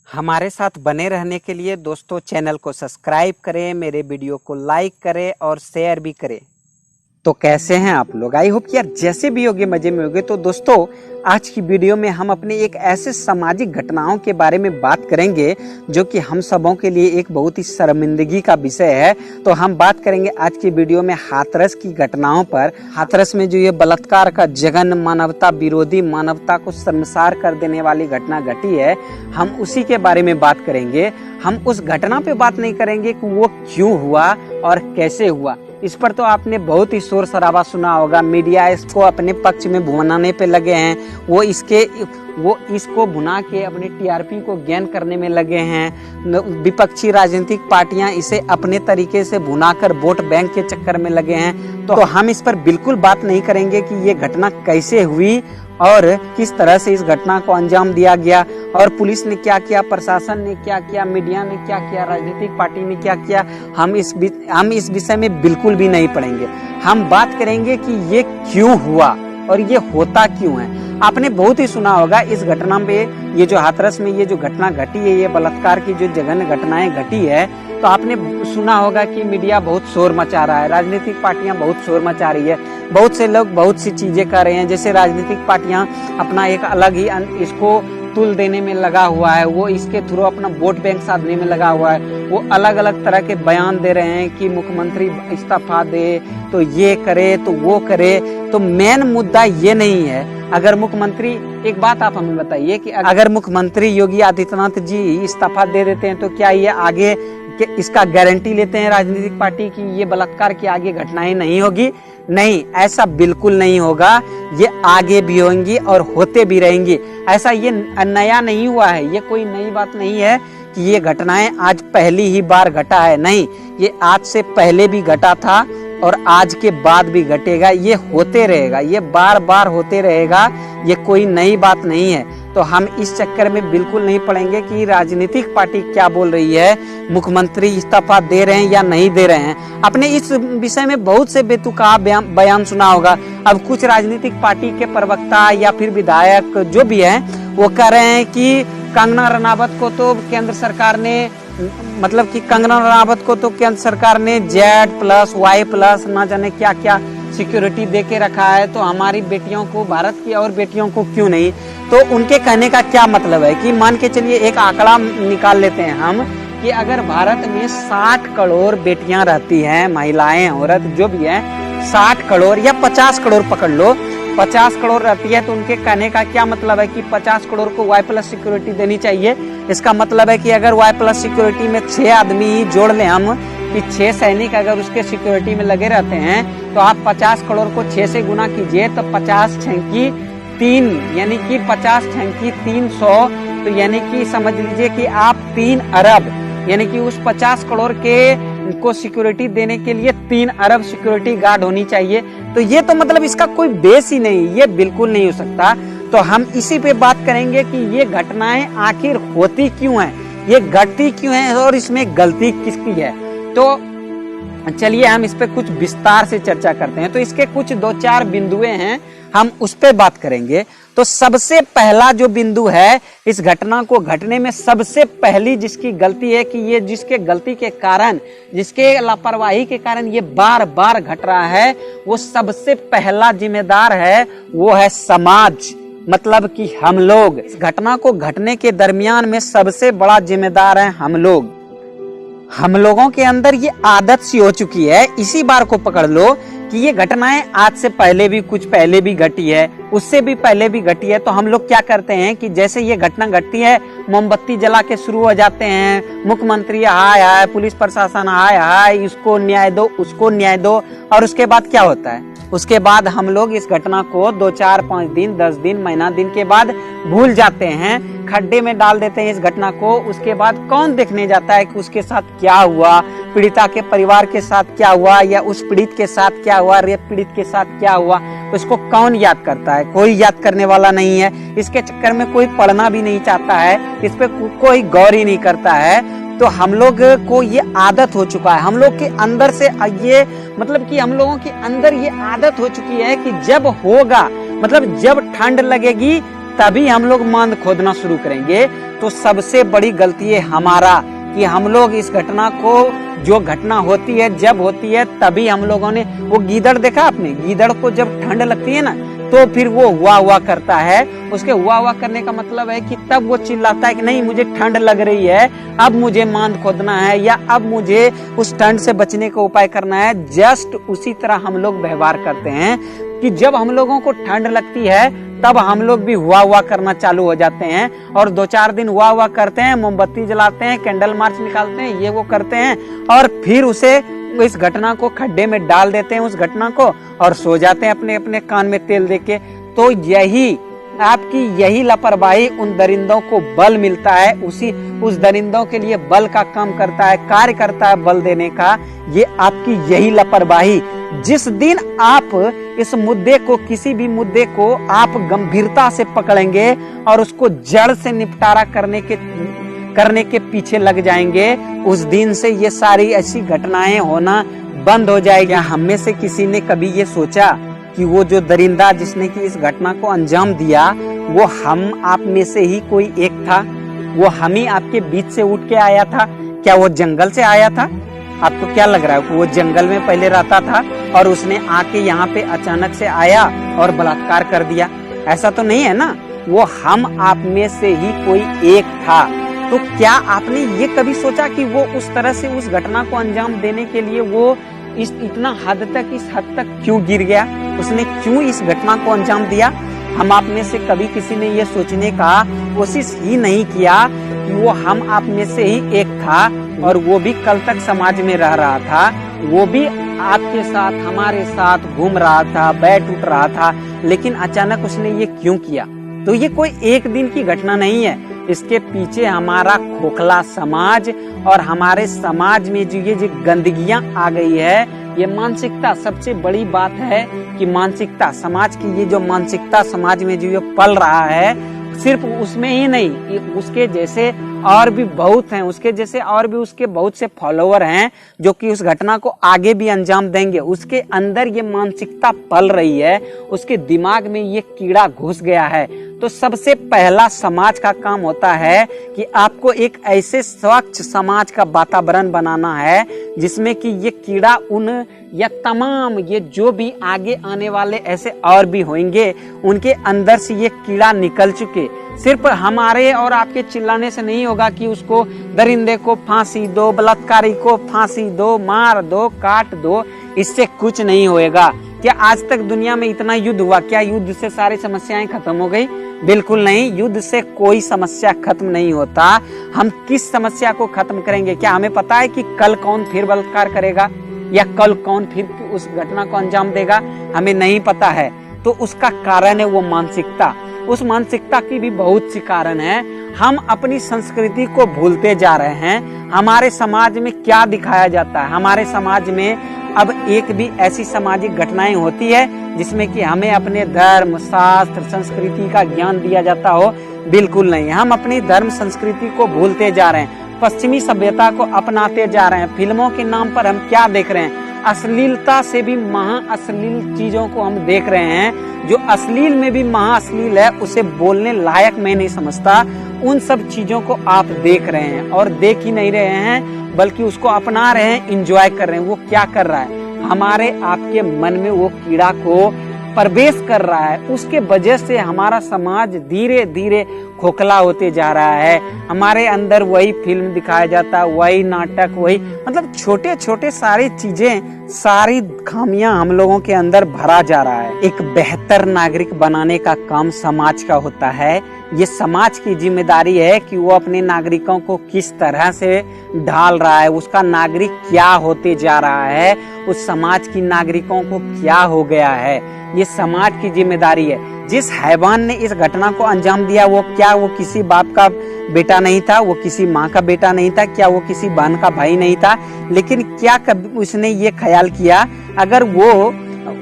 हमारे साथ बने रहने के लिए दोस्तों चैनल को सब्सक्राइब करें, मेरे वीडियो को लाइक करें और शेयर भी करें। तो कैसे हैं आप लोग? आई होप यार जैसे भी होगे मजे में होगे। तो दोस्तों आज की वीडियो में हम अपने एक ऐसे सामाजिक घटनाओं के बारे में बात करेंगे जो कि हम सबों के लिए एक बहुत ही शर्मिंदगी का विषय है। तो हम बात करेंगे आज की वीडियो में हाथरस की घटनाओं पर। हाथरस में जो ये बलात्कार का जघन्य मानवता विरोधी, मानवता को शर्मसार कर देने वाली घटना घटी है, हम उसी के बारे में बात करेंगे। हम उस घटना पे बात नहीं करेंगे कि वो क्यों हुआ और कैसे हुआ। इस पर तो आपने बहुत ही शोर शराबा सुना होगा। मीडिया इसको अपने पक्ष में भुनाने पे लगे हैं। वो इसको भुना के अपने टीआरपी को गेन करने में लगे हैं। विपक्षी राजनीतिक पार्टियां इसे अपने तरीके से भुनाकर वोट बैंक के चक्कर में लगे हैं। तो हम इस पर बिल्कुल बात नहीं करेंगे कि ये घटना कैसे हुई और किस तरह से इस घटना को अंजाम दिया गया और पुलिस ने क्या किया, प्रशासन ने क्या किया, मीडिया ने क्या किया, राजनीतिक पार्टी ने क्या किया। हम इस विषय में बिल्कुल भी नहीं पढ़ेंगे। हम बात करेंगे कि ये क्यों हुआ और ये होता क्यों है। आपने बहुत ही सुना होगा इस घटना पे, ये जो हाथरस में ये जो घटना घटी है, ये बलात्कार की जो जघन्य घटनाएं घटी है, तो आपने सुना होगा कि मीडिया बहुत शोर मचा रहा है, राजनीतिक पार्टियां बहुत शोर मचा रही है, बहुत से लोग बहुत सी चीजें कर रहे हैं। जैसे राजनीतिक पार्टियां अपना एक अलग ही इसको तुल देने में लगा हुआ है, वो इसके थ्रू अपना वोट बैंक साधने में लगा हुआ है। वो अलग अलग तरह के बयान दे रहे हैं कि मुख्यमंत्री इस्तीफा दे, तो ये करे तो वो करे। तो मेन मुद्दा ये नहीं है। अगर मुख्यमंत्री, एक बात आप हमें बताइए कि अगर मुख्यमंत्री योगी आदित्यनाथ जी इस्तीफा दे देते हैं तो क्या ये आगे इसका गारंटी लेते हैं राजनीतिक पार्टी की ये बलात्कार की आगे घटनाएं नहीं होगी? नहीं, ऐसा बिल्कुल नहीं होगा। ये आगे भी होंगी और होते भी रहेंगी। ऐसा ये नया नहीं हुआ है, ये कोई नई बात नहीं है कि ये घटनाएं आज पहली ही बार घटा है। नहीं, ये आज से पहले भी घटा था और आज के बाद भी घटेगा। ये होते रहेगा, ये बार बार होते रहेगा। ये कोई नई बात नहीं है। तो हम इस चक्कर में बिल्कुल नहीं पड़ेंगे कि राजनीतिक पार्टी क्या बोल रही है, मुख्यमंत्री इस्तीफा दे रहे हैं या नहीं दे रहे हैं। आपने इस विषय में बहुत से बेतुका बयान सुना होगा। अब कुछ राजनीतिक पार्टी के प्रवक्ता या फिर विधायक जो भी हैं, वो कह रहे हैं कि कंगना रनावत को तो केंद्र सरकार ने, मतलब कि कंगना रनावत को तो केंद्र सरकार ने Z+ Y+ ना जाने क्या क्या सिक्योरिटी दे के रखा है, तो हमारी बेटियों को, भारत की और बेटियों को क्यों नहीं। तो उनके कहने का क्या मतलब है कि मान के चलिए एक आंकड़ा निकाल लेते हैं हम कि अगर भारत में 60 करोड़ बेटियां रहती हैं, महिलाएं, औरत जो भी है, 60 करोड़ या 50 करोड़ पकड़ लो, 50 करोड़ रहती है, तो उनके कहने का क्या मतलब है कि 50 करोड़ को Y+ सिक्योरिटी देनी चाहिए। इसका मतलब है कि अगर Y+ सिक्योरिटी में 6 आदमी ही जोड़ लें हम, कि 6 सैनिक अगर उसके सिक्योरिटी में लगे रहते हैं, तो आप 50 करोड़ को 6 से गुना कीजिए तो 50 छंकी 3, यानी कि 50 छंकी 300, तो यानी कि समझ लीजिए कि आप 3 अरब, यानी कि उस 50 करोड़ के को सिक्योरिटी देने के लिए 3 अरब सिक्योरिटी गार्ड होनी चाहिए। तो ये तो मतलब इसका कोई बेस ही नहीं, ये बिल्कुल नहीं हो सकता। तो हम इसी पे बात करेंगे कि ये घटनाएं आखिर होती क्यों हैं, ये घटती क्यों हैं और इसमें गलती किसकी है। तो चलिए हम इस पे कुछ विस्तार से चर्चा करते हैं। तो इसके कुछ 2-4 बिंदुएं हैं, हम उस पे बात करेंगे। तो सबसे पहला जो बिंदु है, इस घटना को घटने में सबसे पहली जिसकी गलती है, कि ये जिसके गलती के कारण, जिसके लापरवाही के कारण ये बार बार घट रहा है, वो सबसे पहला जिम्मेदार है, वो है समाज, मतलब कि हम लोग। इस घटना को घटने के दरमियान में सबसे बड़ा जिम्मेदार है हम लोग। हम लोगों के अंदर ये आदत सी हो चुकी है। इसी बार को पकड़ लो कि ये घटनाएं आज से पहले भी, कुछ पहले भी घटी है, उससे भी पहले भी घटी है। तो हम लोग क्या करते हैं कि जैसे ये घटना घटती है, मोमबत्ती जला के शुरू हो जाते हैं, मुख्यमंत्री हाय हाय, पुलिस प्रशासन हाय हाय, इसको न्याय दो, उसको न्याय दो। और उसके बाद क्या होता है, उसके बाद हम लोग इस घटना को 2, 4, 5 दिन, 10 दिन, महीना दिन के बाद भूल जाते हैं, खड्डे में डाल देते हैं इस घटना को। उसके बाद कौन देखने जाता है कि उसके साथ क्या हुआ, पीड़िता के परिवार के साथ क्या हुआ, या उस पीड़ित के साथ क्या हुआ, रेप पीड़ित के साथ क्या हुआ, उसको कौन याद करता है? कोई याद करने वाला नहीं है। इसके चक्कर में कोई पढ़ना भी नहीं चाहता है, इस पे कोई गौर ही नहीं करता है। तो हम लोग को ये आदत हो चुका है, हम लोग के अंदर से ये, मतलब कि हम लोगों के अंदर ये आदत हो चुकी है कि जब होगा, मतलब जब ठंड लगेगी तभी हम लोग मंद खोदना शुरू करेंगे। तो सबसे बड़ी गलती है हमारा कि हम लोग इस घटना को, जो घटना होती है जब होती है तभी हम लोगों ने, वो गीदड़ देखा आपने, गीदड़ को जब ठंड लगती है ना तो फिर वो हुआ हुआ करता है। उसके हुआ हुआ करने का मतलब है कि तब वो चिल्लाता है कि नहीं मुझे ठंड लग रही है, अब मुझे मांद खोदना है, या अब मुझे उस ठंड से बचने का उपाय करना है। जस्ट उसी तरह हम लोग व्यवहार करते हैं कि जब हम लोगों को ठंड लगती है तब हम लोग भी हुआ हुआ करना चालू हो जाते हैं, और 2-4 दिन हुआ हुआ करते हैं, मोमबत्ती जलाते हैं, कैंडल मार्च निकालते हैं, ये वो करते हैं, और फिर उसे, इस घटना को खड्डे में डाल देते हैं, उस घटना को, और सो जाते हैं अपने अपने कान में तेल देके। तो यही आपकी यही लापरवाही उन दरिंदों को बल मिलता है, उस दरिंदों के लिए बल का काम करता है, कार्य करता है बल देने का। ये आपकी यही लापरवाही, जिस दिन आप इस मुद्दे को, किसी भी मुद्दे को आप गंभीरता से पकड़ेंगे और उसको जड़ से निपटारा करने के पीछे लग जाएंगे, उस दिन से ये सारी ऐसी घटनाएं होना बंद हो जाएगी। हम में से किसी ने कभी ये सोचा कि वो जो दरिंदा जिसने की इस घटना को अंजाम दिया वो हम आप में से ही कोई एक था? वो हम ही आपके बीच से उठ के आया था? क्या वो जंगल से आया था? आपको क्या लग रहा है कि वो जंगल में पहले रहता था और उसने आके यहाँ पे अचानक से आया और बलात्कार कर दिया? ऐसा तो नहीं है ना। वो हम आप में से ही कोई एक था। तो क्या आपने ये कभी सोचा कि वो उस तरह से उस घटना को अंजाम देने के लिए वो इस हद तक क्यों गिर गया? उसने क्यों इस घटना को अंजाम दिया? हम आप में से कभी किसी ने ये सोचने का कोशिश ही नहीं किया कि वो हम आप में से ही एक था, और वो भी कल तक समाज में रह रहा था, वो भी आपके साथ, हमारे साथ घूम रहा था, बैठ उठ रहा था, लेकिन अचानक उसने ये क्यों किया? तो ये कोई एक दिन की घटना नहीं है। इसके पीछे हमारा खोखला समाज और हमारे समाज में जो ये जो गंदगियां आ गई है, ये मानसिकता सबसे बड़ी बात है कि मानसिकता, समाज की ये जो मानसिकता समाज में जो ये पल रहा है, सिर्फ उसमें ही नहीं, उसके जैसे और भी बहुत हैं, उसके जैसे और भी उसके बहुत से फॉलोअर हैं जो कि उस घटना को आगे भी अंजाम देंगे। उसके अंदर ये मानसिकता पल रही है, उसके दिमाग में ये कीड़ा घुस गया है। तो सबसे पहला समाज का काम होता है कि आपको एक ऐसे स्वच्छ समाज का वातावरण बनाना है जिसमें कि ये कीड़ा उन या तमाम ये जो भी आगे आने वाले ऐसे और भी होंगे, उनके अंदर से ये कीड़ा निकल चुके। सिर्फ हमारे और आपके चिल्लाने से नहीं होगा कि उसको दरिंदे को फांसी दो, बलात्कारी को फांसी दो, मार दो, काट दो, इससे कुछ नहीं होएगा। क्या आज तक दुनिया में इतना युद्ध हुआ? क्या युद्ध से सारी समस्याएं खत्म हो गई? बिल्कुल नहीं। युद्ध से कोई समस्या खत्म नहीं होता। हम किस समस्या को खत्म करेंगे? क्या हमें पता है कि कल कौन फिर बलात्कार करेगा या कल कौन फिर उस घटना को अंजाम देगा? हमें नहीं पता है। तो उसका कारण है वो मानसिकता। उस मानसिकता की भी बहुत सी कारण है। हम अपनी संस्कृति को भूलते जा रहे हैं। हमारे समाज में क्या दिखाया जाता है? हमारे समाज में अब एक भी ऐसी सामाजिक घटनाएं होती है जिसमें कि हमें अपने धर्म, शास्त्र, संस्कृति का ज्ञान दिया जाता हो? बिल्कुल नहीं। हम अपनी धर्म संस्कृति को भूलते जा रहे हैं, पश्चिमी सभ्यता को अपनाते जा रहे हैं। फिल्मों के नाम पर हम क्या देख रहे हैं? अश्लीलता से भी महा अश्लील चीजों को हम देख रहे हैं। जो अश्लील में भी महा अश्लील है, उसे बोलने लायक मैं नहीं समझता। उन सब चीजों को आप देख रहे हैं, और देख ही नहीं रहे हैं बल्कि उसको अपना रहे हैं, इंजॉय कर रहे हैं। वो क्या कर रहा है? हमारे आपके मन में वो कीड़ा को प्रवेश कर रहा है। उसके वजह से हमारा समाज धीरे धीरे खोखला होते जा रहा है। हमारे अंदर वही फिल्म दिखाया जाता है, वही नाटक, वही मतलब छोटे छोटे सारी चीजें, सारी खामियां हम लोगों के अंदर भरा जा रहा है। एक बेहतर नागरिक बनाने का काम समाज का होता है। ये समाज की जिम्मेदारी है कि वो अपने नागरिकों को किस तरह से ढाल रहा है, उसका नागरिक क्या होते जा रहा है, उस समाज की नागरिकों को क्या हो गया है। ये समाज की जिम्मेदारी है। जिस हैवान ने इस घटना को अंजाम दिया, वो क्या वो किसी बाप का बेटा नहीं था? वो किसी माँ का बेटा नहीं था? क्या वो किसी बहन का भाई नहीं था? लेकिन क्या कभी उसने ये ख्याल किया,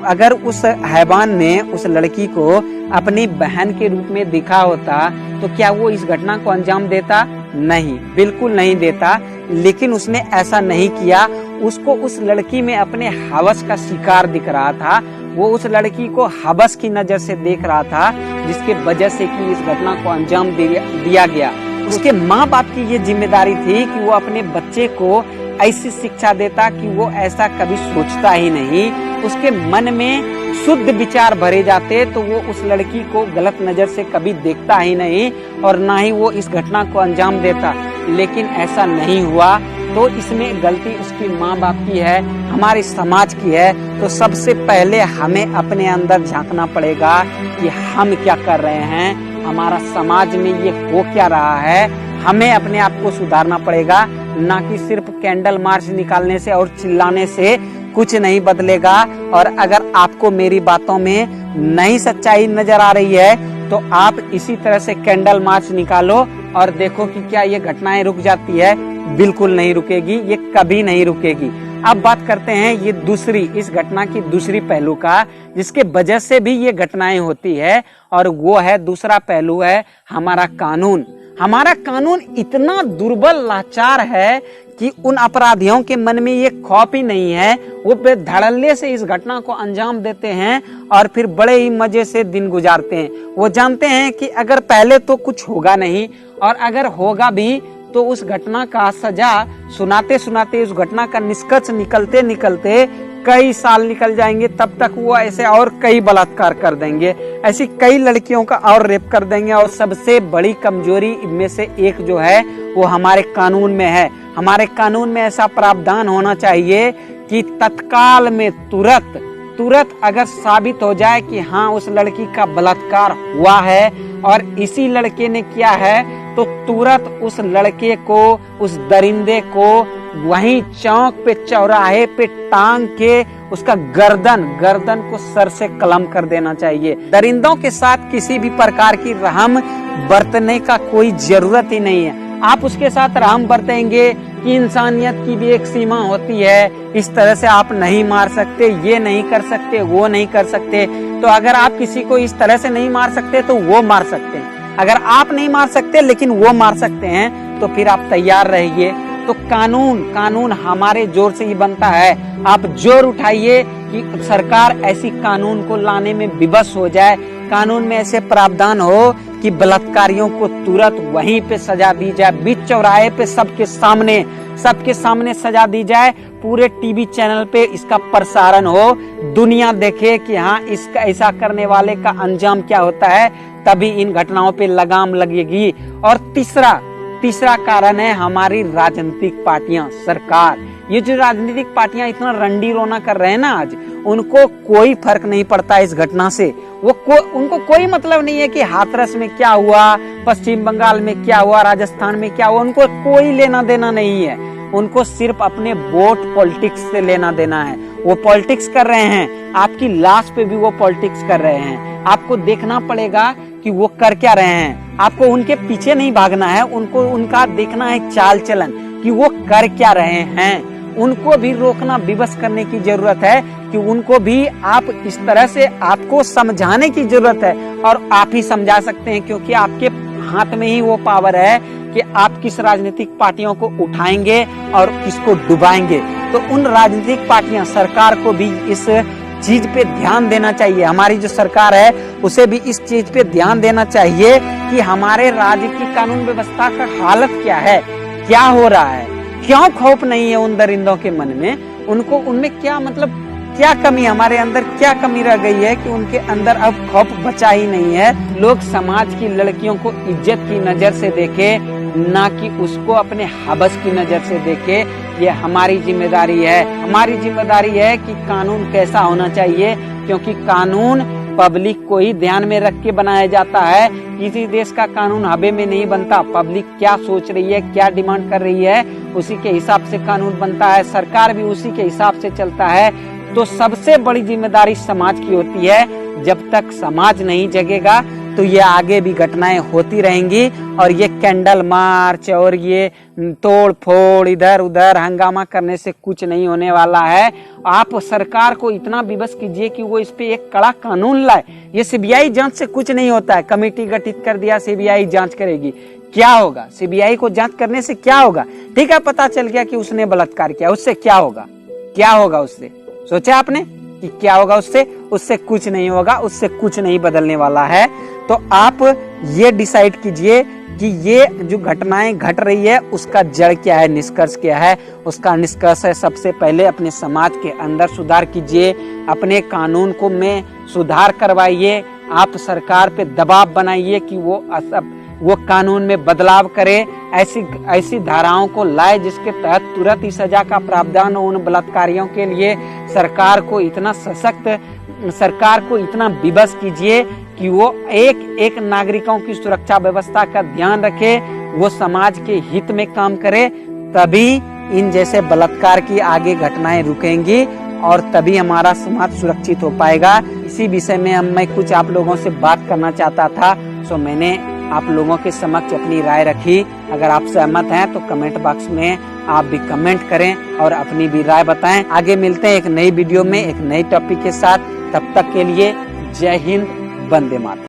अगर उस हैवान ने उस लड़की को अपनी बहन के रूप में देखा होता तो क्या वो इस घटना को अंजाम देता? नहीं, बिल्कुल नहीं देता। लेकिन उसने ऐसा नहीं किया। उसको उस लड़की में अपने हवस का शिकार दिख रहा था। वो उस लड़की को हवस की नजर से देख रहा था, जिसके वजह से कि इस घटना को अंजाम दिया गया। उसके माँ बाप की ये जिम्मेदारी थी कि वो अपने बच्चे को ऐसी शिक्षा देता कि वो ऐसा कभी सोचता ही नहीं, उसके मन में शुद्ध विचार भरे जाते, तो वो उस लड़की को गलत नजर से कभी देखता ही नहीं और ना ही वो इस घटना को अंजाम देता। लेकिन ऐसा नहीं हुआ, तो इसमें गलती उसकी माँ बाप की है, हमारे समाज की है। तो सबसे पहले हमें अपने अंदर झांकना पड़ेगा कि हम क्या कर रहे हैं, हमारा समाज में ये हो क्या रहा है। हमें अपने आप को सुधारना पड़ेगा, ना कि सिर्फ कैंडल मार्च निकालने से और चिल्लाने से कुछ नहीं बदलेगा। और अगर आपको मेरी बातों में नई सच्चाई नजर आ रही है तो आप इसी तरह से कैंडल मार्च निकालो और देखो कि क्या ये घटनाएं रुक जाती है। बिल्कुल नहीं रुकेगी, ये कभी नहीं रुकेगी। अब बात करते हैं ये दूसरी, इस घटना की दूसरी पहलू का, जिसके वजह से भी ये घटनाएं होती है, और वो है दूसरा पहलू है हमारा कानून। हमारा कानून इतना दुर्बल लाचार है कि उन अपराधियों के मन में ये खौफ ही नहीं है, वो बेधड़ल्ले से इस घटना को अंजाम देते हैं और फिर बड़े ही मजे से दिन गुजारते हैं। वो जानते हैं कि अगर पहले तो कुछ होगा नहीं, और अगर होगा भी तो उस घटना का सजा सुनाते सुनाते, उस घटना का निष्कर्ष निकलते निकलते कई साल निकल जाएंगे, तब तक वो ऐसे और कई बलात्कार कर देंगे, ऐसी कई लड़कियों का और रेप कर देंगे। और सबसे बड़ी कमजोरी इनमें से एक जो है वो हमारे कानून में है। हमारे कानून में ऐसा प्रावधान होना चाहिए कि तत्काल में तुरंत अगर साबित हो जाए कि हाँ उस लड़की का बलात्कार हुआ है और इसी लड़के ने किया है, तो तुरंत उस लड़के को, उस दरिंदे को वहीं चौक पे, चौराहे पे टांग के उसका गर्दन को सर से कलम कर देना चाहिए। दरिंदों के साथ किसी भी प्रकार की रहम बरतने का कोई जरूरत ही नहीं है। आप उसके साथ रहम बरतेंगे कि इंसानियत की भी एक सीमा होती है, इस तरह से आप नहीं मार सकते, ये नहीं कर सकते, वो नहीं कर सकते। तो अगर आप किसी को इस तरह से नहीं मार सकते तो वो मार सकते हैं। अगर आप नहीं मार सकते लेकिन वो मार सकते हैं, तो फिर आप तैयार रहिए। तो कानून हमारे जोर से ही बनता है। आप जोर उठाइए कि सरकार ऐसी कानून को लाने में विवश हो जाए, कानून में ऐसे प्रावधान हो कि बलात्कारियों को तुरंत वहीं पे सजा दी जाए, बीच चौराहे पे सबके सामने सजा दी जाए, पूरे टीवी चैनल पे इसका प्रसारण हो, दुनिया देखे कि हाँ इसका ऐसा करने वाले का अंजाम क्या होता है, तभी इन घटनाओं पे लगाम लगेगी। और तीसरा कारण है हमारी राजनीतिक पार्टियां, सरकार। ये जो राजनीतिक पार्टियां इतना रंडी रोना कर रहे हैं ना आज, उनको कोई फर्क नहीं पड़ता इस घटना से। उनको कोई मतलब नहीं है कि हाथरस में क्या हुआ, पश्चिम बंगाल में क्या हुआ, राजस्थान में क्या हुआ, उनको कोई लेना देना नहीं है। उनको सिर्फ अपने वोट पॉलिटिक्स से लेना देना है। वो पॉलिटिक्स कर रहे हैं, आपकी लाश पे भी वो पॉलिटिक्स कर रहे हैं। आपको देखना पड़ेगा कि वो कर क्या रहे हैं। आपको उनके पीछे नहीं भागना है, उनको उनका देखना है चाल चलन कि वो कर क्या रहे हैं। उनको भी रोकना, विवश करने की जरूरत है कि उनको भी आप इस तरह से, आपको समझाने की जरूरत है। और आप ही समझा सकते हैं, क्योंकि आपके हाथ में ही वो पावर है कि आप किस राजनीतिक पार्टियों को उठाएंगे और किसको डुबाएंगे। तो उन राजनीतिक पार्टियां, सरकार को भी इस चीज पे ध्यान देना चाहिए। हमारी जो सरकार है उसे भी इस चीज पे ध्यान देना चाहिए कि हमारे राज्य की कानून व्यवस्था का हालत क्या है, क्या हो रहा है, क्यों खौफ नहीं है उन दरिंदों के मन में, उनको उनमें क्या मतलब, क्या कमी, हमारे अंदर क्या कमी रह गई है कि उनके अंदर अब खौफ बचा ही नहीं है। लोग समाज की लड़कियों को इज्जत की नजर से देखे, ना कि उसको अपने हबस की नजर से देखे। ये हमारी जिम्मेदारी है। हमारी जिम्मेदारी है कि कानून कैसा होना चाहिए, क्योंकि कानून पब्लिक को ही ध्यान में रख के बनाया जाता है। किसी देश का कानून हवा में नहीं बनता। पब्लिक क्या सोच रही है, क्या डिमांड कर रही है, उसी के हिसाब से कानून बनता है। सरकार भी उसी के हिसाब से चलता है। तो सबसे बड़ी जिम्मेदारी समाज की होती है। जब तक समाज नहीं जगेगा तो ये आगे भी घटनाएं होती रहेंगी, और ये कैंडल मार्च और ये तोड़ फोड़, इधर उधर हंगामा करने से कुछ नहीं होने वाला है। आप सरकार को इतना विवश कीजिए कि वो इस पे एक कड़ा कानून लाए। ये सीबीआई जांच से कुछ नहीं होता है। कमेटी गठित कर दिया, सीबीआई जांच करेगी, क्या होगा? सीबीआई को जांच करने से क्या होगा? ठीक है, पता चल गया कि उसने बलात्कार किया, उससे क्या होगा? क्या होगा उससे? सोचा आपने कि क्या होगा उससे? उससे कुछ नहीं होगा, उससे कुछ नहीं बदलने वाला है। तो आप ये डिसाइड कीजिए कि ये जो घटनाएं घट रही है उसका जड़ क्या है, निष्कर्ष क्या है। उसका निष्कर्ष है सबसे पहले अपने समाज के अंदर सुधार कीजिए, अपने कानून को में सुधार करवाइए, आप सरकार पे दबाव बनाइए कि वो कानून में बदलाव करे, ऐसी धाराओं को लाए जिसके तहत तुरंत ही सजा का प्रावधान हो उन बलात्कारियों के लिए। सरकार को इतना विवश कीजिए कि वो एक नागरिकों की सुरक्षा व्यवस्था का ध्यान रखे, वो समाज के हित में काम करे, तभी इन जैसे बलात्कार की आगे घटनाएं रुकेंगी और तभी हमारा समाज सुरक्षित हो पाएगा। इसी विषय में मैं कुछ आप लोगों से बात करना चाहता था, सो मैंने आप लोगों के समक्ष अपनी राय रखी। अगर आप सहमत हैं तो कमेंट बॉक्स में आप भी कमेंट करें और अपनी भी राय बताएं। आगे मिलते हैं एक नई वीडियो में एक नई टॉपिक के साथ, तब तक के लिए जय हिंद, वंदे मातरम।